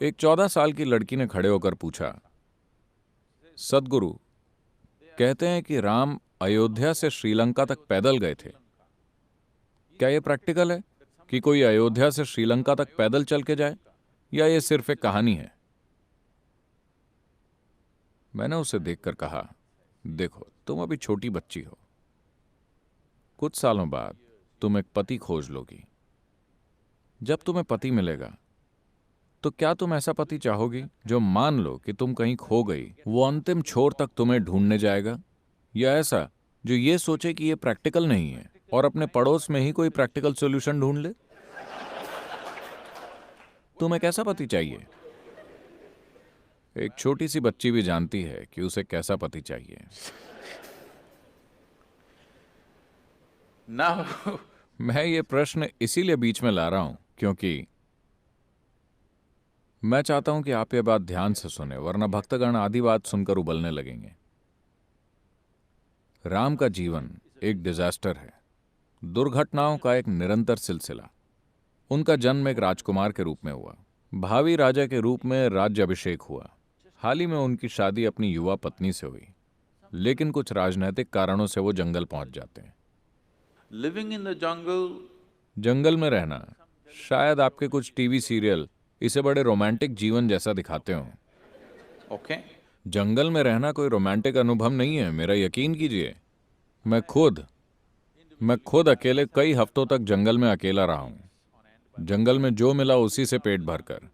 एक 14 साल की लड़की ने खड़े होकर पूछा, सदगुरु, कहते हैं कि राम अयोध्या से श्रीलंका तक पैदल गए थे। क्या यह प्रैक्टिकल है कि कोई अयोध्या से श्रीलंका तक पैदल चल के जाए, या यह सिर्फ एक कहानी है? मैंने उसे देखकर कहा, देखो, तुम अभी छोटी बच्ची हो। कुछ सालों बाद तुम एक पति खोज लोगी। जब तुम्हें पति मिलेगा तो क्या तुम ऐसा पति चाहोगी जो मान लो कि तुम कहीं खो गई, वो अंतिम छोर तक तुम्हें ढूंढने जाएगा, या ऐसा जो ये सोचे कि ये प्रैक्टिकल नहीं है और अपने पड़ोस में ही कोई प्रैक्टिकल सॉल्यूशन ढूंढ ले? तुम्हें कैसा पति चाहिए? एक छोटी सी बच्ची भी जानती है कि उसे कैसा पति चाहिए। Now, मैं ये प्रश्न इसीलिए बीच में ला रहा हूं क्योंकि मैं चाहता हूं कि आप ये बात ध्यान से सुने, वरना भक्तगण आधी बात सुनकर उबलने लगेंगे। राम का जीवन एक डिजास्टर है, दुर्घटनाओं का एक निरंतर सिलसिला। उनका जन्म एक राजकुमार के रूप में हुआ, भावी राजा के रूप में राज्याभिषेक हुआ। हाल ही में उनकी शादी अपनी युवा पत्नी से हुई, लेकिन कुछ राजनीतिक कारणों से वो जंगल पहुंच जाते हैं। living in the jungle, जंगल में रहना, शायद आपके कुछ टीवी सीरियल इसे बड़े रोमांटिक जीवन जैसा दिखाते हो। okay? जंगल में रहना कोई रोमांटिक अनुभव नहीं है, मेरा यकीन कीजिए। मैं खुद अकेले कई हफ्तों तक जंगल में अकेला रहा हूं, जंगल में जो मिला उसी से पेट भरकर।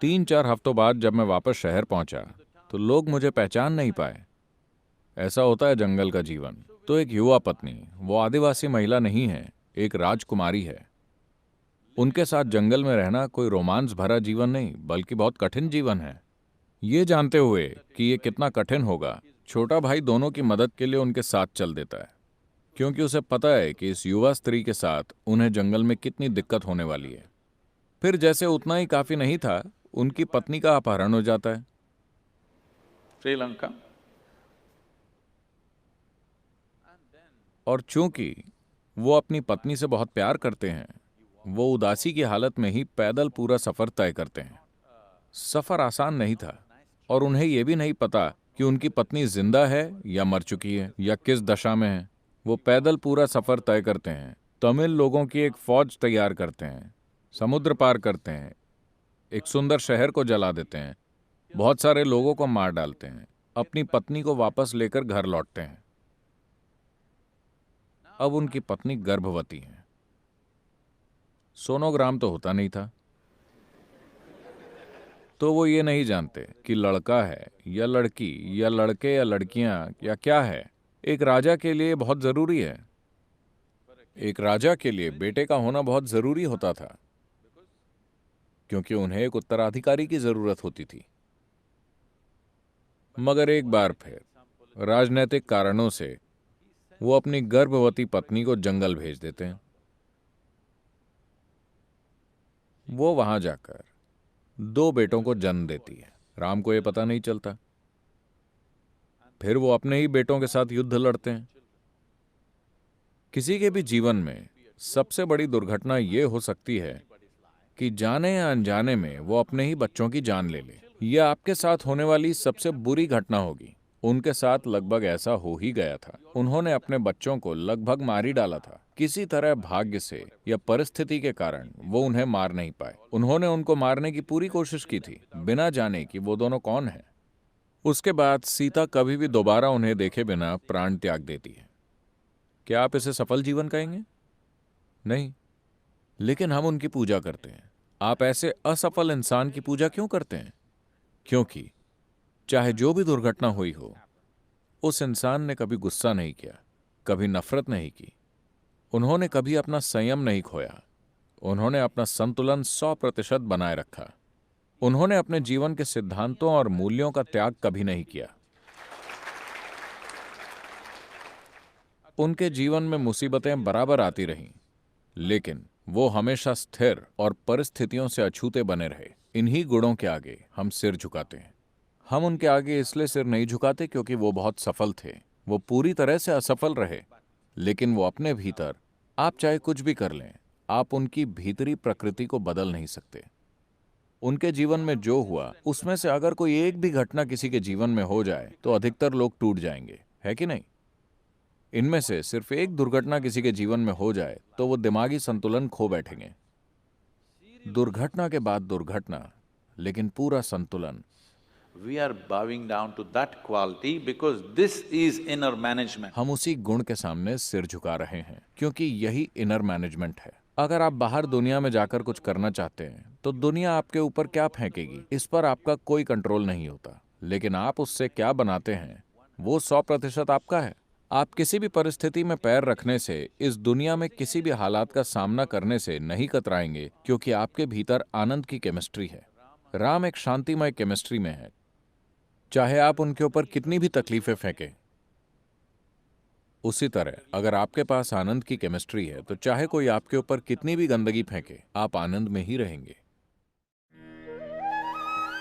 3-4 हफ्तों बाद जब मैं वापस शहर पहुंचा तो लोग मुझे पहचान नहीं पाए। ऐसा होता है जंगल का जीवन। तो एक युवा पत्नी, वो आदिवासी महिला नहीं है, एक राजकुमारी है। उनके साथ जंगल में रहना कोई रोमांस भरा जीवन नहीं, बल्कि बहुत कठिन जीवन है। ये जानते हुए कि ये कितना कठिन होगा, छोटा भाई दोनों की मदद के लिए उनके साथ चल देता है, क्योंकि उसे पता है कि इस युवा स्त्री के साथ उन्हें जंगल में कितनी दिक्कत होने वाली है। फिर जैसे उतना ही काफी नहीं था, उनकी पत्नी का अपहरण हो जाता है। Sri Lanka. और चूंकि वो अपनी पत्नी से बहुत प्यार करते हैं, वो उदासी की हालत में ही पैदल पूरा सफर तय करते हैं। सफर आसान नहीं था, और उन्हें यह भी नहीं पता कि उनकी पत्नी जिंदा है या मर चुकी है या किस दशा में है। वो पैदल पूरा सफर तय करते हैं, तमिल लोगों की एक फौज तैयार करते हैं, समुद्र पार करते हैं, एक सुंदर शहर को जला देते हैं, बहुत सारे लोगों को मार डालते हैं, अपनी पत्नी को वापस लेकर घर लौटते हैं। अब उनकी पत्नी गर्भवती है। सोनोग्राम तो होता नहीं था, तो वो ये नहीं जानते कि लड़का है या लड़की या लड़के या लड़कियां या क्या है। एक राजा के लिए बहुत जरूरी है। एक राजा के लिए बेटे का होना बहुत जरूरी होता था, क्योंकि उन्हें एक उत्तराधिकारी की जरूरत होती थी। मगर एक बार फिर राजनीतिक कारणों से वो अपनी गर्भवती पत्नी को जंगल भेज देते हैं। वो वहां जाकर 2 बेटों को जन्म देती है। राम को यह पता नहीं चलता। फिर वो अपने ही बेटों के साथ युद्ध लड़ते हैं। किसी के भी जीवन में सबसे बड़ी दुर्घटना ये हो सकती है कि जाने या अनजाने में वो अपने ही बच्चों की जान ले ले। यह आपके साथ होने वाली सबसे बुरी घटना होगी। उनके साथ लगभग ऐसा हो ही गया था। उन्होंने अपने बच्चों को लगभग मार ही डाला था। किसी तरह भाग्य से या परिस्थिति के कारण वो उन्हें मार नहीं पाए। उन्होंने उनको मारने की पूरी कोशिश की थी, बिना जाने कि वो दोनों कौन हैं। उसके बाद सीता कभी भी दोबारा उन्हें देखे बिना प्राण त्याग देती है। क्या आप इसे सफल जीवन कहेंगे? नहीं। लेकिन हम उनकी पूजा करते हैं। आप ऐसे असफल इंसान की पूजा क्यों करते हैं? क्योंकि चाहे जो भी दुर्घटना हुई हो, उस इंसान ने कभी गुस्सा नहीं किया, कभी नफरत नहीं की, उन्होंने कभी अपना संयम नहीं खोया, उन्होंने अपना संतुलन 100% बनाए रखा, उन्होंने अपने जीवन के सिद्धांतों और मूल्यों का त्याग कभी नहीं किया। उनके जीवन में मुसीबतें बराबर आती रहीं, लेकिन वो हमेशा स्थिर और परिस्थितियों से अछूते बने रहे। इन्हीं गुणों के आगे हम सिर झुकाते हैं। हम उनके आगे इसलिए सिर नहीं झुकाते क्योंकि वो बहुत सफल थे। वो पूरी तरह से असफल रहे, लेकिन वो अपने भीतर, आप चाहे कुछ भी कर लें, आप उनकी भीतरी प्रकृति को बदल नहीं सकते। उनके जीवन में जो हुआ उसमें से अगर कोई एक भी घटना किसी के जीवन में हो जाए तो अधिकतर लोग टूट जाएंगे, है कि नहीं? इनमें से सिर्फ एक दुर्घटना किसी के जीवन में हो जाए तो वो दिमागी संतुलन खो बैठेंगे। दुर्घटना के बाद दुर्घटना, लेकिन पूरा संतुलन। We are bowing down to that quality because this is inner management. हम उसी गुण के सामने सिर झुका रहे हैं क्योंकि यही इनर मैनेजमेंट है। अगर आप बाहर दुनिया में जाकर कुछ करना चाहते हैं तो दुनिया आपके ऊपर क्या फेंकेगी इस पर आपका कोई कंट्रोल नहीं होता, लेकिन आप उससे क्या बनाते हैं वो 100% आपका है। आप किसी भी परिस्थिति में पैर रखने से, इस दुनिया में किसी भी हालात का सामना करने से नहीं कतराएंगे क्योंकि आपके भीतर आनंद की केमिस्ट्री है। राम एक शांतिमय केमिस्ट्री में है। चाहे आप उनके ऊपर कितनी भी तकलीफें फेंकें, उसी तरह अगर आपके पास आनंद की केमिस्ट्री है तो चाहे कोई आपके ऊपर कितनी भी गंदगी फेंके, आप आनंद में ही रहेंगे।